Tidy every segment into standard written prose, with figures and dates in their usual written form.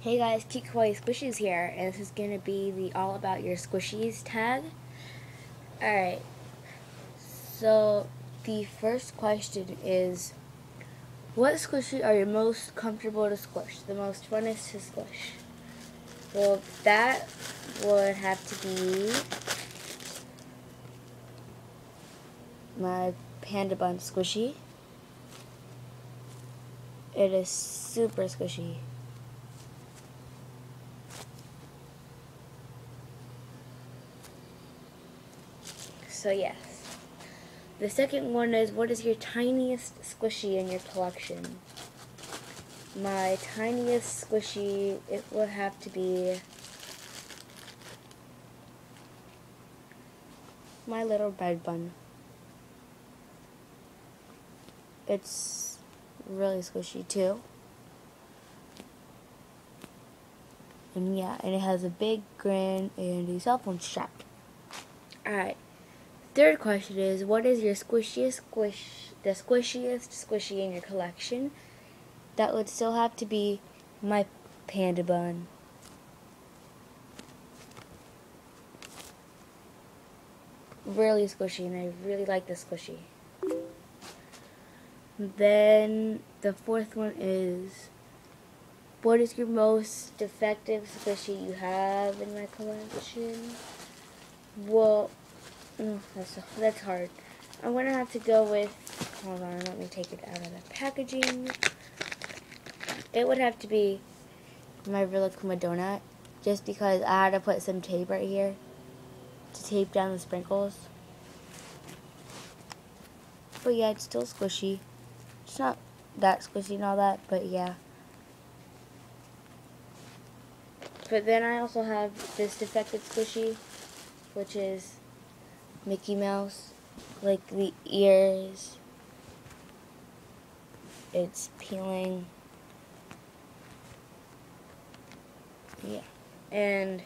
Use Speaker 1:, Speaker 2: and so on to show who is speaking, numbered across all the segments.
Speaker 1: Hey guys, Cute Kawaii Squishies here, and this is going to be the All About Your Squishies tag. Alright, so the first question is, what squishy are you most comfortable to squish, the most funnest to squish? Well, that would have to be my Panda Bun squishy. It is super squishy. So yes. The second one is, what is your tiniest squishy in your collection? My tiniest squishy, it would have to be my little bed bun. It's really squishy too. And yeah, and it has a big grin and a cell phone strap. Alright. Third question is, what is your squishiest squishy in your collection? That would still have to be my Panda Bun. Really squishy, and I really like the squishy. Then the fourth one is, what is your most defective squishy you have in my collection? Well, that's hard. I'm gonna have to go with, hold on, let me take it out of the packaging. It would have to be my Rilakkuma donut, just because I had to put some tape right here to tape down the sprinkles. But yeah, it's still squishy. It's not that squishy and all that, but yeah. But then I also have this defective squishy, which is Mickey Mouse. Like the ears, it's peeling. Yeah. And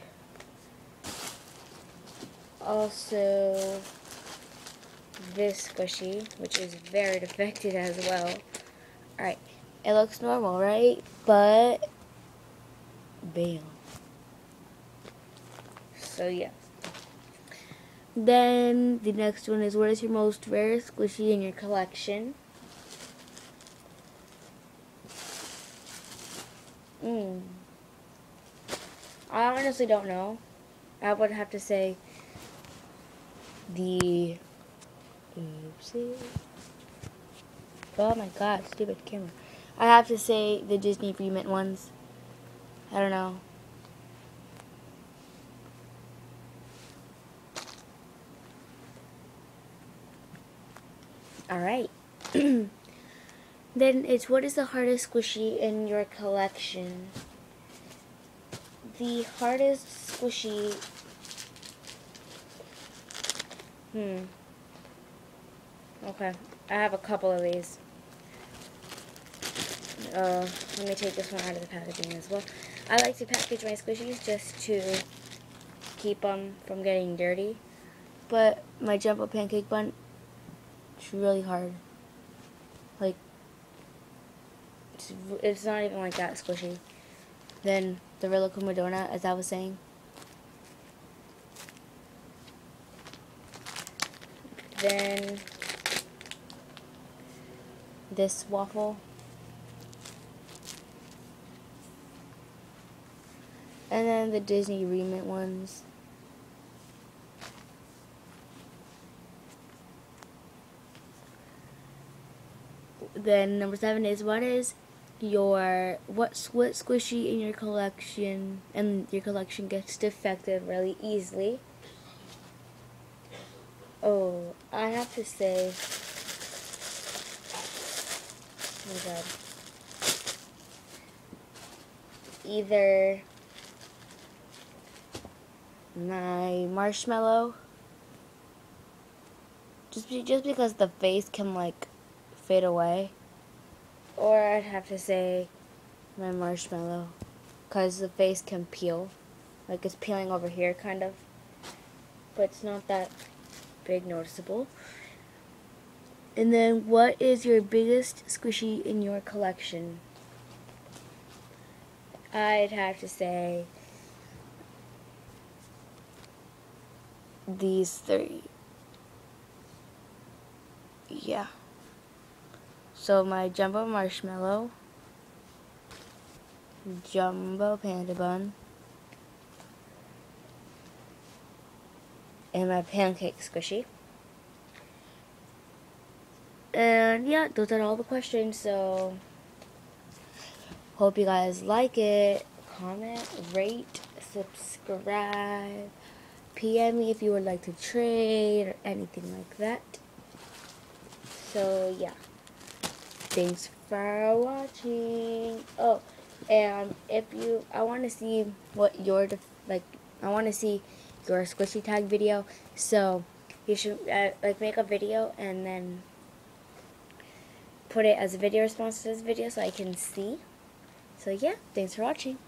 Speaker 1: also this squishy, which is very defective as well. Alright, it looks normal, right? But, bam. So, yeah. Then, the next one is, what is your most rare squishy in your collection? I honestly don't know. I would have to say the... Oopsie. Oh my god, stupid camera. I have to say the Disney Remint ones. I don't know. Alright. Then it's, what is the hardest squishy in your collection? The hardest squishy... Okay. I have a couple of these. Let me take this one out of the packaging as well. I like to package my squishies just to keep them from getting dirty. But my Jumbo Pancake Bun, it's really hard. Like, it's not even like that squishy. Then the Rilakkuma donut, as I was saying. Then this waffle. And then the Disney Remint ones. Then number 7 is, what squishy in your collection, and your collection gets defective really easily? Oh, I have to say, oh my god, either my marshmallow, just because the face can like fade away, or I'd have to say my marshmallow, because the face can peel, like it's peeling over here kind of, but it's not that big noticeable. And then, what is your biggest squishy in your collection? I'd have to say these three. Yeah. So my jumbo marshmallow, jumbo panda bun, and my pancake squishy. And yeah, those are all the questions. So hope you guys like it. Comment, rate, subscribe. PM me if you would like to trade or anything like that. So yeah, thanks for watching. Oh, and I want to see what your I want to see your squishy tag video. So you should make a video and then put it as a video response to this video so I can see. So yeah, thanks for watching.